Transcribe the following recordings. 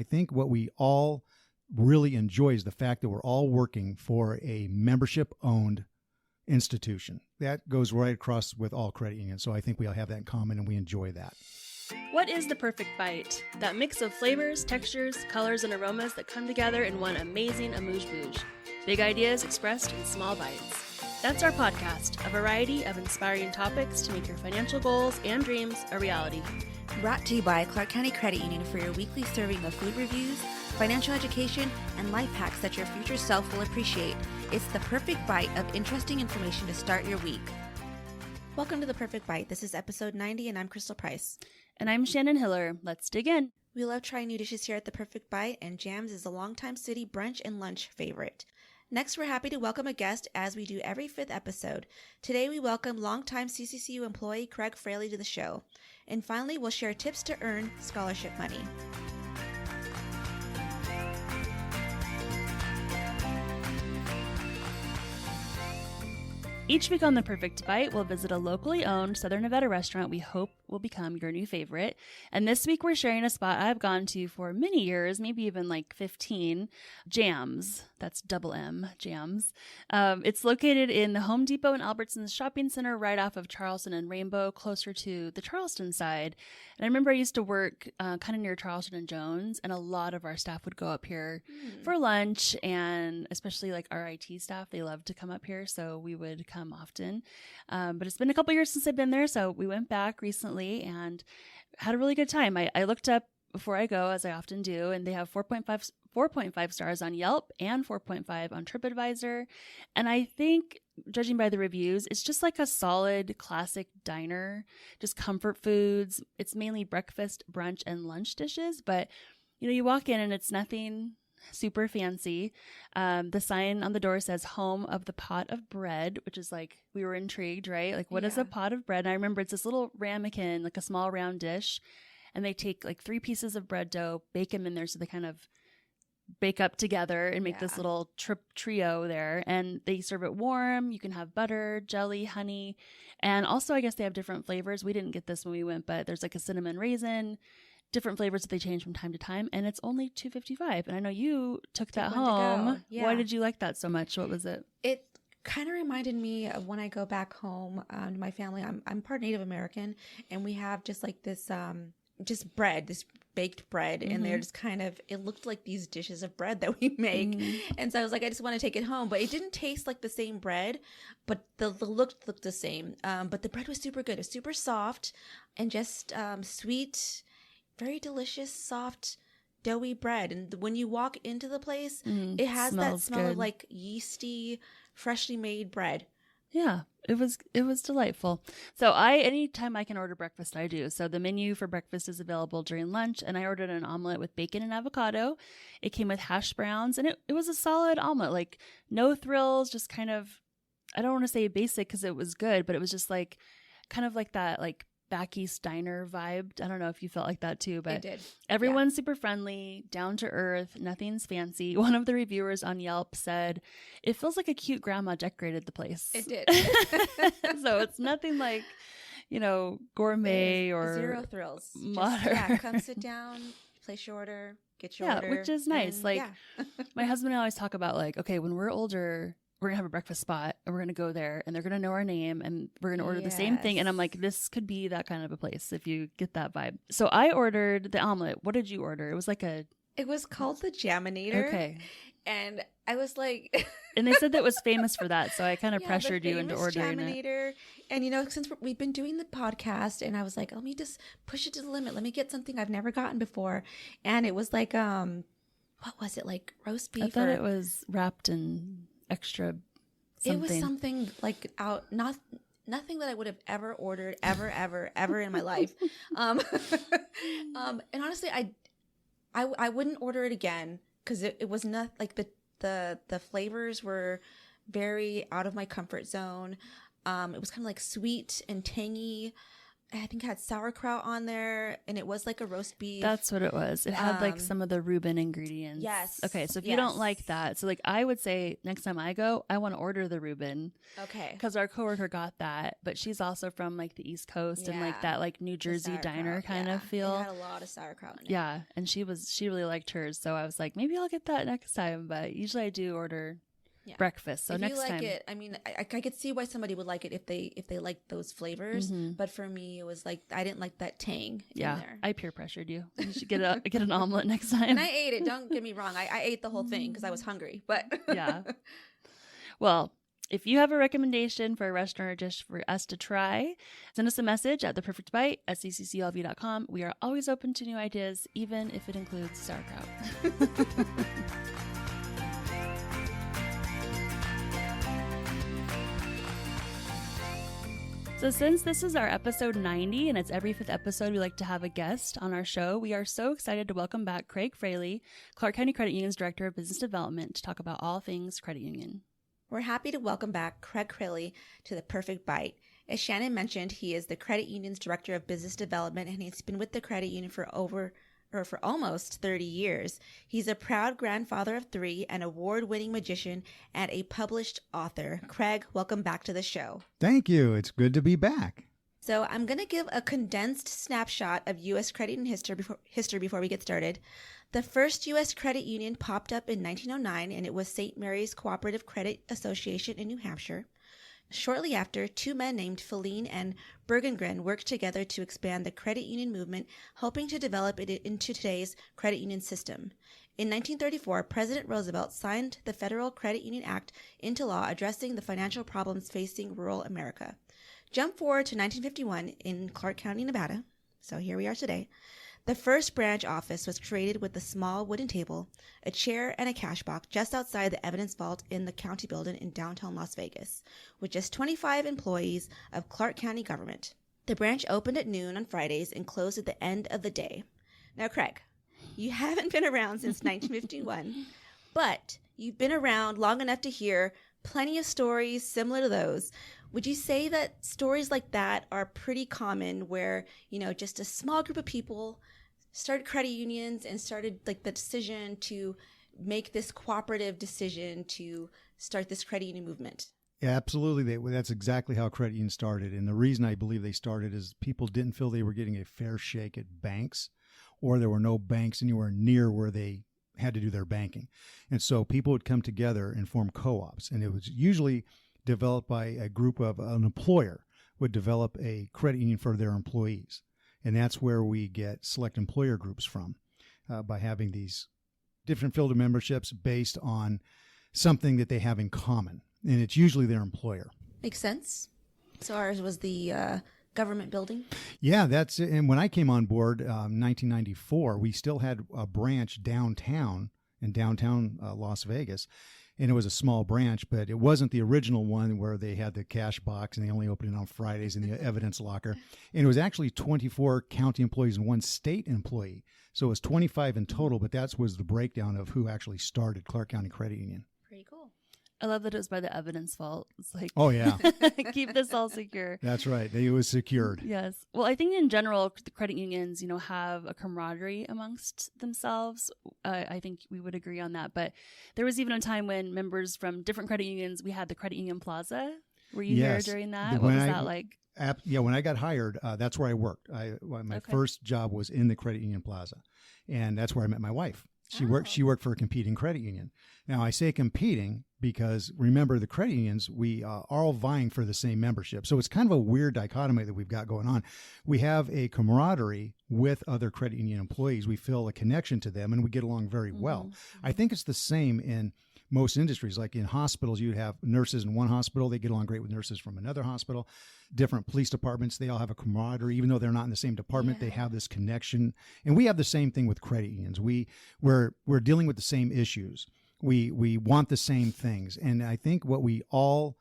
I think what we all really enjoy is the fact that we're all working for a membership-owned institution. That goes right across with all credit unions. So I think we all have that in common, and we enjoy that. What is the perfect bite? That mix of flavors, textures, colors, and aromas that come together in one amazing amuse-bouche. Big ideas expressed in small bites. That's our podcast, a variety of inspiring topics to make your financial goals and dreams a reality. Brought to you by Clark County Credit Union for your weekly serving of food reviews, financial education, and life hacks that your future self will appreciate. It's the perfect bite of interesting information to start your week. Welcome to The Perfect Bite. This is episode 90, and I'm Crystal Price. And I'm Shannon Hiller. Let's dig in. We love trying new dishes here at The Perfect Bite, and Jamm's is a longtime city brunch and lunch favorite. Next, we're happy to welcome a guest, as we do every fifth episode. Today, we welcome longtime CCCU employee Craig Fraley to the show. And finally, we'll share tips to earn scholarship money. Each week on The Perfect Bite, we'll visit a locally owned Southern Nevada restaurant we hope will become your new favorite. And this week, we're sharing a spot I've gone to for many years, maybe even like 15, Jamm's. That's double M, Jamm's. It's located in the Home Depot and Albertsons shopping center right off of Charleston and Rainbow, closer to the Charleston side. And I remember I used to work kind of near Charleston and Jones, and a lot of our staff would go up here for lunch, and especially like our IT staff, they love to come up here, so we would come often. But it's been a couple years since I've been there, so we went back recently and had a really good time. I looked up before I go, as I often do, and they have 4.5 stars on Yelp and 4.5 on Tripadvisor. And I think, judging by the reviews, it's just like a solid classic diner, just comfort foods. It's mainly breakfast, brunch, and lunch dishes, but you walk in and it's nothing super fancy. The sign on the door says home of the pot of bread, which is like, we were intrigued, right? Like, what is a pot of bread? And I remember it's this little ramekin, like a small round dish. And they take like 3 pieces of bread dough, bake them in there so they kind of bake up together and make this little trio there. And they serve it warm. You can have butter, jelly, honey. And also, I guess they have different flavors. We didn't get this when we went, but there's like a cinnamon raisin, different flavors that they change from time to time. And it's only $2.55. And I know you took that home. Yeah. Why did you like that so much? What was it? It kind of reminded me of when I go back home to my family. I'm part Native American, and we have just like this just bread, this baked bread, and they're just kind of, it looked like these dishes of bread that we make. And so I was like, I just want to take it home, but it didn't taste like the same bread, but the look looked the same. But the bread was super good. It was super soft and just sweet, very delicious, soft, doughy bread. And when you walk into the place, it has that smell of like yeasty, freshly made bread. Yeah, it was delightful. So anytime I can order breakfast, I do. So the menu for breakfast is available during lunch, and I ordered an omelet with bacon and avocado. It came with hash browns, and it was a solid omelet, like no thrills, just kind of, I don't want to say basic because it was good, but it was just like kind of like that, like back east diner vibe. I don't know if you felt like that too, but everyone's super friendly, down to earth, nothing's fancy. One of the reviewers on Yelp said, it feels like a cute grandma decorated the place. It did. So it's nothing like, gourmet or zero thrills. Modern. Just, come sit down, place your order, get your order. Which is nice. My husband and I always talk about like, okay, when we're older, we're going to have a breakfast spot and we're going to go there and they're going to know our name and we're going to order the same thing. And I'm like, this could be that kind of a place if you get that vibe. So I ordered the omelet. What did you order? It was like it was called the Jamminator. Okay. And I was like, and they said that was famous for that. So I kind of pressured you into ordering Jamminator. And since we've been doing the podcast, and I was like, let me just push it to the limit. Let me get something I've never gotten before. And it was like, what was it? Like roast beef? I thought it was wrapped in extra something. It was something like nothing that I would have ever ordered ever in my life. And honestly, I wouldn't order it again because it was not like the flavors were very out of my comfort zone. It was kind of like sweet and tangy I think it had sauerkraut on there, and it was like a roast beef. That's what it was. It had like some of the Reuben ingredients. Yes. Okay, so if you don't like that, so like I would say next time I go, I want to order the Reuben. Okay. Because our coworker got that, but she's also from like the East Coast and like that like New Jersey diner kind of feel. It had a lot of sauerkraut in it. Yeah, and she really liked hers, so I was like, maybe I'll get that next time. But usually I do order breakfast. So if next you like time, it, I mean, I could see why somebody would like it if they like those flavors. But for me, it was like I didn't like that tang. Yeah, in there. I peer pressured you. You should get an omelet next time. And I ate it. Don't get me wrong. I ate the whole thing because I was hungry. But yeah. Well, if you have a recommendation for a restaurant or dish for us to try, send us a message at ThePerfectBite@ccculv.com. We are always open to new ideas, even if it includes sauerkraut. So since this is our episode 90 and it's every 5th episode we like to have a guest on our show, we are so excited to welcome back Craig Fraley, Clark County Credit Union's Director of Business Development, to talk about all things credit union. We're happy to welcome back Craig Fraley to The Perfect Bite. As Shannon mentioned, he is the Credit Union's Director of Business Development, and he's been with the credit union for almost 30 years. He's a proud grandfather of 3, an award-winning magician, and a published author. Craig, welcome back to the show. Thank you. It's good to be back. So I'm going to give a condensed snapshot of U.S. credit union history before we get started. The first U.S. credit union popped up in 1909, and it was St. Mary's Cooperative Credit Association in New Hampshire. Shortly after, 2 men named Feline and Bergengren worked together to expand the credit union movement, helping to develop it into today's credit union system. In 1934, President Roosevelt signed the Federal Credit Union Act into law, addressing the financial problems facing rural America. Jump forward to 1951 in Clark County, Nevada. So here we are today. The first branch office was created with a small wooden table, a chair, and a cash box just outside the evidence vault in the county building in downtown Las Vegas, with just 25 employees of Clark County government. The branch opened at noon on Fridays and closed at the end of the day. Now, Craig, you haven't been around since 1951, but you've been around long enough to hear plenty of stories similar to those. Would you say that stories like that are pretty common where, just a small group of people started credit unions and started like the decision to make this cooperative decision to start this credit union movement? Yeah, absolutely. That's exactly how credit unions started. And the reason I believe they started is people didn't feel they were getting a fair shake at banks, or there were no banks anywhere near where they had to do their banking. And so people would come together and form co-ops. And it was usually developed by a group of an employer would develop a credit union for their employees. And that's where we get select employer groups from, by having these different field of memberships based on something that they have in common. And it's usually their employer. Makes sense. So ours was the government building? Yeah, that's it. And when I came on board in 1994, we still had a branch downtown in downtown Las Vegas. And it was a small branch, but it wasn't the original one where they had the cash box and they only opened it on Fridays in the evidence locker. And it was actually 24 county employees and 1 state employee. So it was 25 in total, but that was the breakdown of who actually started Clark County Credit Union. Pretty cool. I love that it was by the evidence vault. It's like, oh, yeah. Keep this all secure. That's right. It was secured. Yes. Well, I think in general, the credit unions, have a camaraderie amongst themselves. I think we would agree on that. But there was even a time when members from different credit unions, we had the Credit Union Plaza. Were you here during that? What was that like? Yeah, when I got hired, that's where I worked. My first job was in the Credit Union Plaza, and that's where I met my wife. She worked for a competing credit union. Now, I say competing because, remember, the credit unions, we are all vying for the same membership. So it's kind of a weird dichotomy that we've got going on. We have a camaraderie with other credit union employees. We feel a connection to them, and we get along very well. Mm-hmm. I think it's the same in most industries. Like in hospitals, you have nurses in one hospital. They get along great with nurses from another hospital. Different police departments, they all have a camaraderie. Even though they're not in the same department, they have this connection. And we have the same thing with credit unions. We're dealing with the same issues. We want the same things. And I think what we all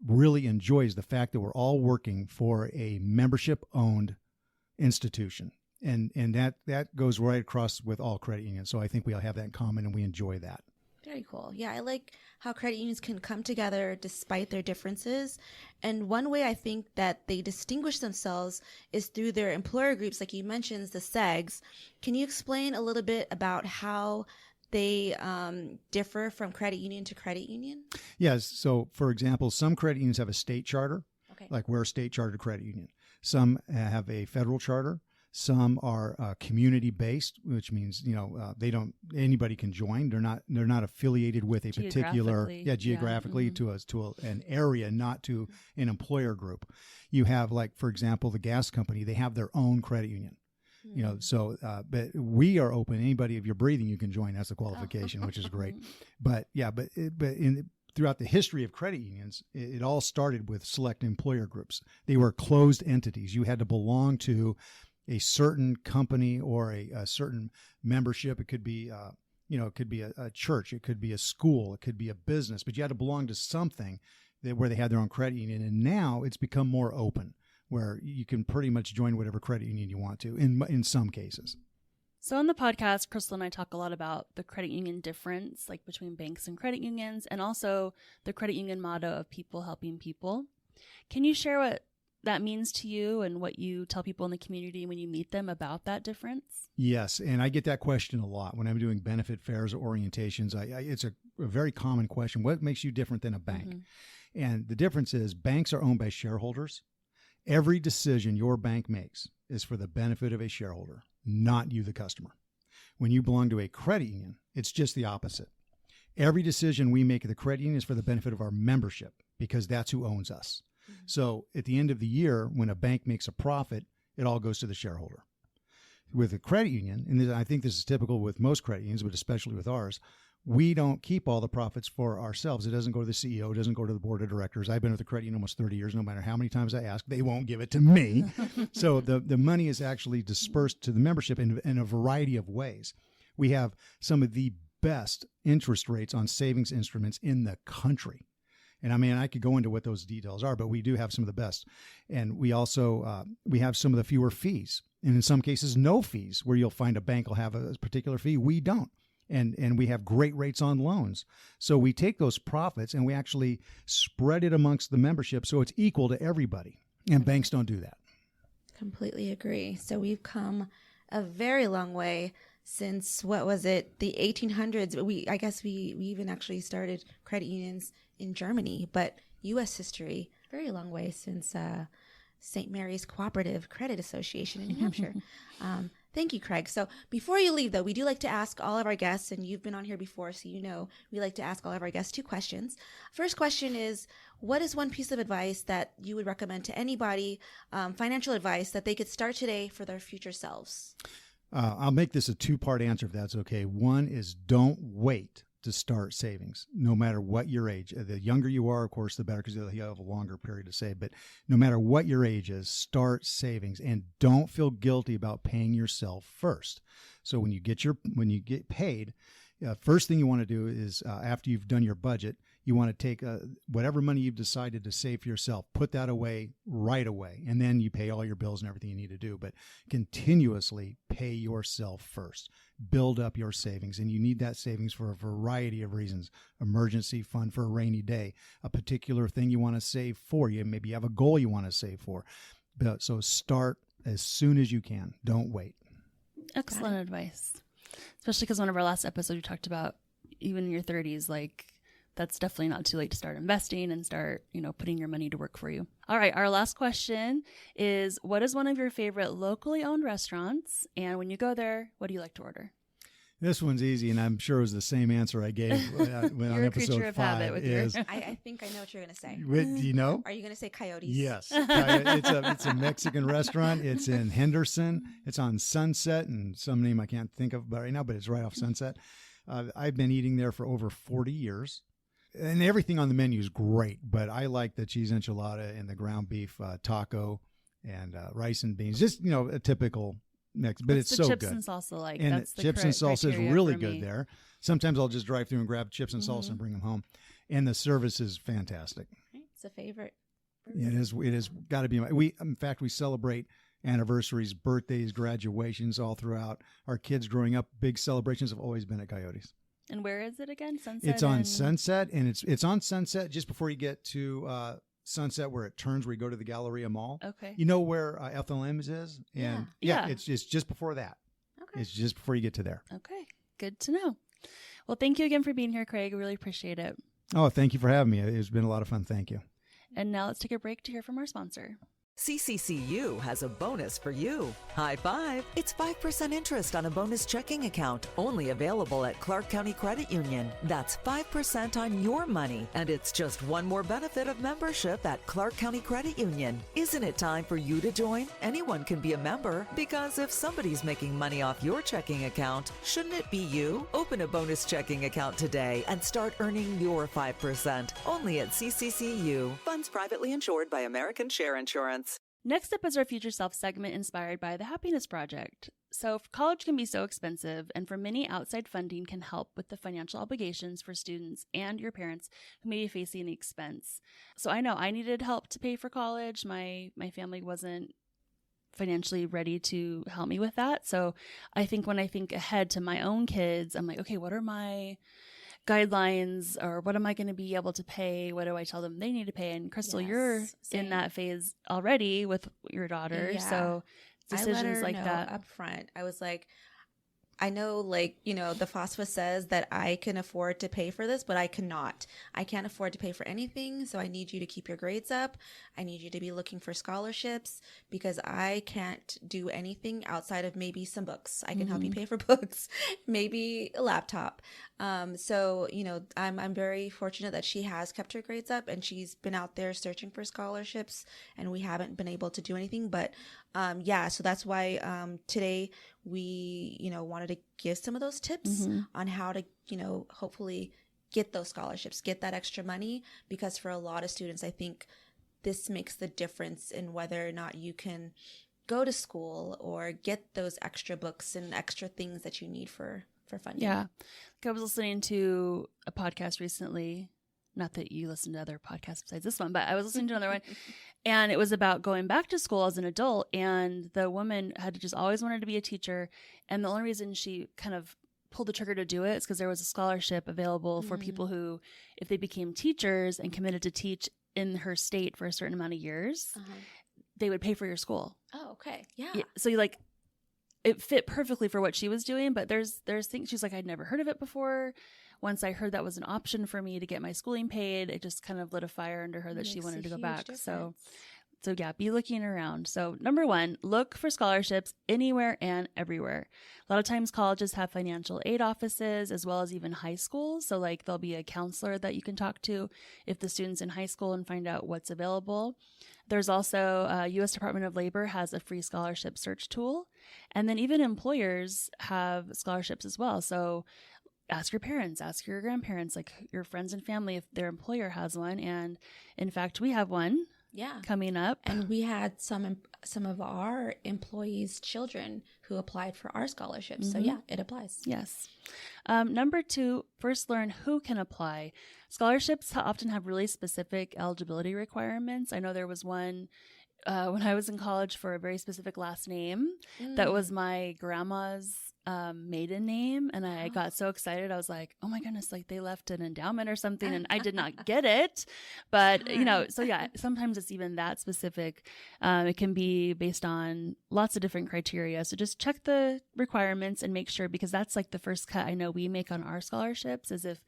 really enjoy is the fact that we're all working for a membership-owned institution. And that goes right across with all credit unions. So I think we all have that in common, and we enjoy that. Very cool. Yeah, I like how credit unions can come together despite their differences. And one way I think that they distinguish themselves is through their employer groups, like you mentioned, the SEGs. Can you explain a little bit about how they differ from credit union to credit union? Yes. So, for example, some credit unions have a state charter, Okay. like we're a state chartered credit union. Some have a federal charter. Some are community based, which means anybody can join. They're not affiliated with a particular geographically to an area, not to an employer group. You have, like, for example, the gas company. They have their own credit union. But we are open. Anybody, if you're breathing, you can join. That's a qualification, which is great. Throughout the history of credit unions, it all started with select employer groups. They were closed entities. You had to belong to a certain company or a certain membership. It could be, it could be a church, it could be a school, it could be a business, but you had to belong to something where they had their own credit union. And now it's become more open, where you can pretty much join whatever credit union you want to in some cases. So on the podcast, Crystal and I talk a lot about the credit union difference, like between banks and credit unions, and also the credit union motto of people helping people. Can you share what that means to you and what you tell people in the community when you meet them about that difference? Yes, and I get that question a lot when I'm doing benefit fairs or orientations. It's a very common question. What makes you different than a bank? Mm-hmm. And the difference is banks are owned by shareholders. Every decision your bank makes is for the benefit of a shareholder, not you, the customer. When you belong to a credit union, it's just the opposite. Every decision we make at the credit union is for the benefit of our membership, because that's who owns us. Mm-hmm. So at the end of the year, when a bank makes a profit, it all goes to the shareholder. With a credit union, and I think this is typical with most credit unions, but especially with ours, we don't keep all the profits for ourselves. It doesn't go to the CEO. It doesn't go to the board of directors. I've been with the credit union almost 30 years. No matter how many times I ask, they won't give it to me. So the money is actually dispersed to the membership in a variety of ways. We have some of the best interest rates on savings instruments in the country. And I mean, I could go into what those details are, but we do have some of the best. And we also, we have some of the fewer fees. And in some cases, no fees, where you'll find a bank will have a particular fee. We don't. And we have great rates on loans. So we take those profits and we actually spread it amongst the membership so it's equal to everybody. And banks don't do that. Completely agree. So we've come a very long way since, what was it, the 1800s. I guess we even actually started credit unions in Germany, but U.S. history, very long way since St. Mary's Cooperative Credit Association in New Hampshire. Thank you, Craig. So before you leave, though, we do like to ask all of our guests, and you've been on here before, so you know we like to ask all of our guests 2 questions. First question is, what is one piece of advice that you would recommend to anybody, financial advice, that they could start today for their future selves? I'll make this a 2-part answer, if that's okay. One is, don't wait to start savings, no matter what your age. The younger you are, of course, the better, because you have a longer period to save. But no matter what your age is, start savings, and don't feel guilty about paying yourself first. So when you get paid, first thing you want to do is, after you've done your budget, you want to take whatever money you've decided to save for yourself, put that away right away, and then you pay all your bills and everything you need to do. But continuously pay yourself first. Build up your savings, and you need that savings for a variety of reasons. Emergency fund for a rainy day, a particular thing you want to save for. Maybe you have a goal you want to save for. So start as soon as you can. Don't wait. Excellent advice. Especially because one of our last episodes, we talked about even in your 30s, like, that's definitely not too late to start investing and start, putting your money to work for you. All right. Our last question is, what is one of your favorite locally owned restaurants? And when you go there, what do you like to order? This one's easy, and I'm sure it was the same answer I gave when on episode 5. Habit with yours. I think I know what you're going to say. Do you know? Are you going to say Coyotes? Yes. It's a Mexican restaurant. It's in Henderson. It's on Sunset, and some name I can't think of right now, but it's right off Sunset. I've been eating there for over 40 years. And everything on the menu is great, but I like the cheese enchilada and the ground beef taco and rice and beans. Just, a typical mix, but it's so good. Chips and salsa, like, and that's the chips and salsa is really good me. there. Sometimes I'll just drive through and grab chips and salsa and bring them home. And the service is fantastic. It's a favorite. It is got to be. In fact, we celebrate anniversaries, birthdays, graduations all throughout. Our kids growing up, big celebrations have always been at Coyotes. And where is it again? Sunset. It's on Sunset, and it's on Sunset just before you get to Sunset, where it turns, where you go to the Galleria Mall. Okay. You know where Ethel M's is? And Yeah. it's just before that. Okay. It's just before you get to there. Okay. Good to know. Well, thank you again for being here, Craig. I really appreciate it. Oh, thank you for having me. It's been a lot of fun. Thank you. And now let's take a break to hear from our sponsor. CCCU has a bonus for you. High five! It's 5% interest on a bonus checking account, only available at Clark County Credit Union. That's 5% on your money, and it's just one more benefit of membership at Clark County Credit Union. Isn't it time for you to join? Anyone can be a member, because if somebody's making money off your checking account, shouldn't it be you? Open a bonus checking account today and start earning your 5%, only at CCCU. Funds privately insured by American Share Insurance. Next up is our Future Self segment inspired by the Happiness Project. So college can be so expensive, and for many, outside funding can help with the financial obligations for students and your parents who may be facing the expense. So I know I needed help to pay for college. My family wasn't financially ready to help me with that. So I think when I think ahead to my own kids, I'm like, okay, what are my guidelines, or what am I going to be able to pay? What do I tell them they need to pay? And Crystal, you're in that phase already with your daughter. Yeah. So decisions I let her like know that up front. I was like, I know, like, you know, the FOSFA says that I can afford to pay for this, but I cannot. I can't afford to pay for anything. So I need you to keep your grades up. I need you to be looking for scholarships, because I can't do anything outside of maybe some books. I can help you pay for books, maybe a laptop. So, you know, I'm very fortunate that she has kept her grades up, and she's been out there searching for scholarships, and we haven't been able to do anything. But so that's why today we, you know, wanted to give some of those tips on how to, you know, hopefully get those scholarships, get that extra money, because for a lot of students, I think this makes the difference in whether or not you can go to school or get those extra books and extra things that you need for funding. Yeah. Like I was listening to a podcast recently, not that you listen to other podcasts besides this one, but I was listening to another one, and it was about going back to school as an adult. And the woman had just always wanted to be a teacher. And the only reason she kind of pulled the trigger to do it is because there was a scholarship available for people who, if they became teachers and committed to teach in her state for a certain amount of years, they would pay for your school. Oh, okay. Yeah. So you like, it fit perfectly for what she was doing, but there's things she's like, I'd never heard of it before. Once I heard that was an option for me to get my schooling paid, it just kind of lit a fire under her that she wanted to go back. So yeah, be looking around. So number one, look for scholarships anywhere and everywhere. A lot of times colleges have financial aid offices as well as even high schools. So like there'll be a counselor that you can talk to if the student's in high school and find out what's available. There's also U.S. Department of Labor has a free scholarship search tool. And then even employers have scholarships as well. So ask your parents, ask your grandparents, like your friends and family if their employer has one. And in fact, we have one coming up. And we had some of our employees' children who applied for our scholarships. So yeah, it applies. Yes. Number two, first learn who can apply. Scholarships often have really specific eligibility requirements. I know there was one when I was in college for a very specific last name that was my grandma's maiden name, and I got so excited. I was like, oh my goodness, like they left an endowment or something, and I did not get it. But you know, so yeah, sometimes it's even that specific. It can be based on lots of different criteria. So just check the requirements and make sure, because that's like the first cut I know we make on our scholarships, is if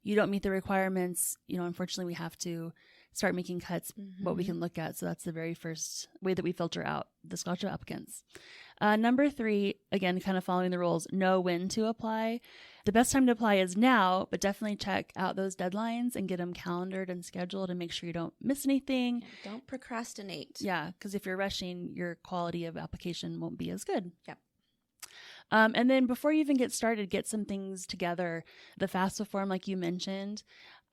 you don't meet the requirements, you know, unfortunately we have to start making cuts what we can look at. So that's the very first way that we filter out the scholarship applicants. Number three, again, kind of following the rules, know when to apply. The best time to apply is now, but definitely check out those deadlines and get them calendared and scheduled and make sure you don't miss anything. Yeah, don't procrastinate. Yeah, because if you're rushing, your quality of application won't be as good. Yep. And then before you even get started, get some things together. The FAFSA form, like you mentioned,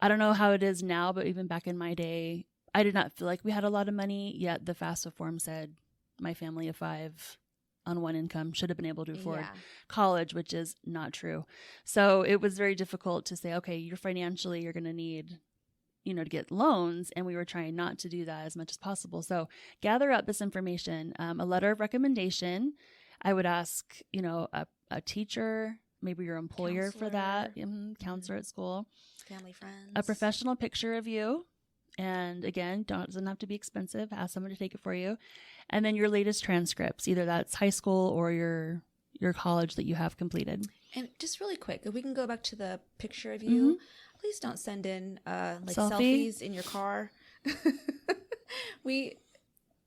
I don't know how it is now, but even back in my day, I did not feel like we had a lot of money, yet the FAFSA form said my family of 5 on one income should have been able to afford college, which is not true. So it was very difficult to say, okay, you're going to need, you know, to get loans. And we were trying not to do that as much as possible. So gather up this information, a letter of recommendation. I would ask, you know, a teacher, maybe your employer for that, counselor at school. Family, friends. A professional picture of you. And again, doesn't have to be expensive. Ask someone to take it for you. And then your latest transcripts, either that's high school or your college that you have completed. And just really quick, if we can go back to the picture of you, please don't send in selfies in your car.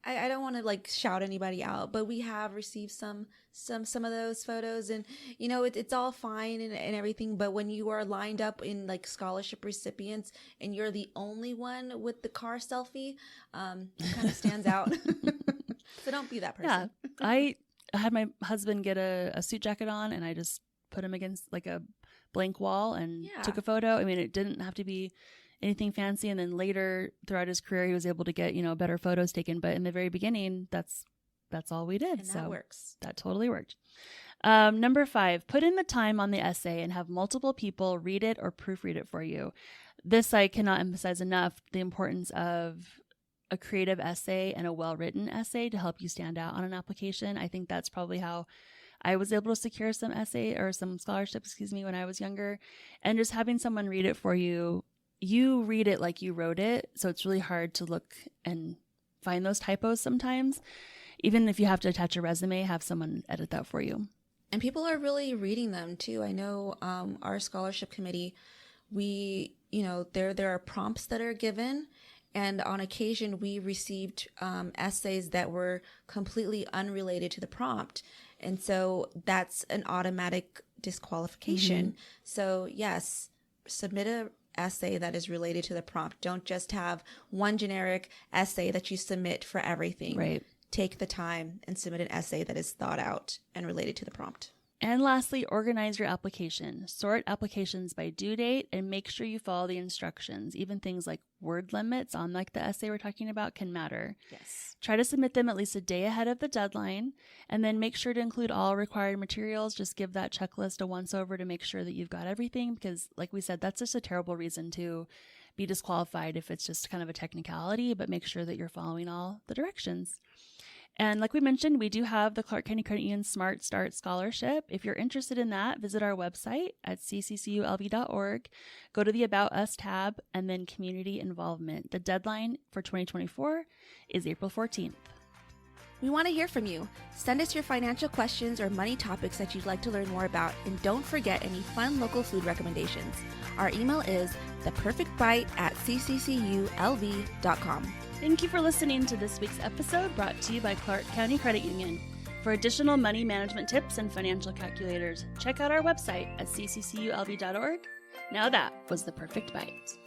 I don't want to like shout anybody out, but we have received some of those photos, and you know it's all fine and everything. But when you are lined up in like scholarship recipients and you're the only one with the car selfie, it kind of stands out. So don't be that person. Yeah, I had my husband get a suit jacket on, and I just put him against like a blank wall and took a photo. I mean, it didn't have to be anything fancy. And then later throughout his career, he was able to get, better photos taken. But in the very beginning, that's all we did. And that works. That totally worked. Number 5, put in the time on the essay and have multiple people read it or proofread it for you. This, I cannot emphasize enough, the importance of a creative essay and a well-written essay to help you stand out on an application. I think that's probably how I was able to secure some scholarships, when I was younger. And just having someone read it for you, you read it like you wrote it. So it's really hard to look and find those typos sometimes. Even if you have to attach a resume, have someone edit that for you. And people are really reading them too. I know our scholarship committee, there are prompts that are given. And on occasion, we received essays that were completely unrelated to the prompt. And so that's an automatic disqualification. So yes, submit a essay that is related to the prompt. Don't just have one generic essay that you submit for everything. Right. Take the time and submit an essay that is thought out and related to the prompt. And lastly, organize your application. Sort applications by due date and make sure you follow the instructions. Even things like word limits on like the essay we're talking about can matter. Yes. Try to submit them at least a day ahead of the deadline, and then make sure to include all required materials. Just give that checklist a once over to make sure that you've got everything, because like we said, that's just a terrible reason to be disqualified if it's just kind of a technicality, but make sure that you're following all the directions. And like we mentioned, we do have the Clark County Credit Union Smart Start Scholarship. If you're interested in that, visit our website at ccculv.org. Go to the About Us tab and then Community Involvement. The deadline for 2024 is April 14th. We want to hear from you. Send us your financial questions or money topics that you'd like to learn more about. And don't forget any fun local food recommendations. Our email is ThePerfectBite@ccculv.com. Thank you for listening to this week's episode, brought to you by Clark County Credit Union. For additional money management tips and financial calculators, check out our website at ccculv.org. Now that was The Perfect Bite.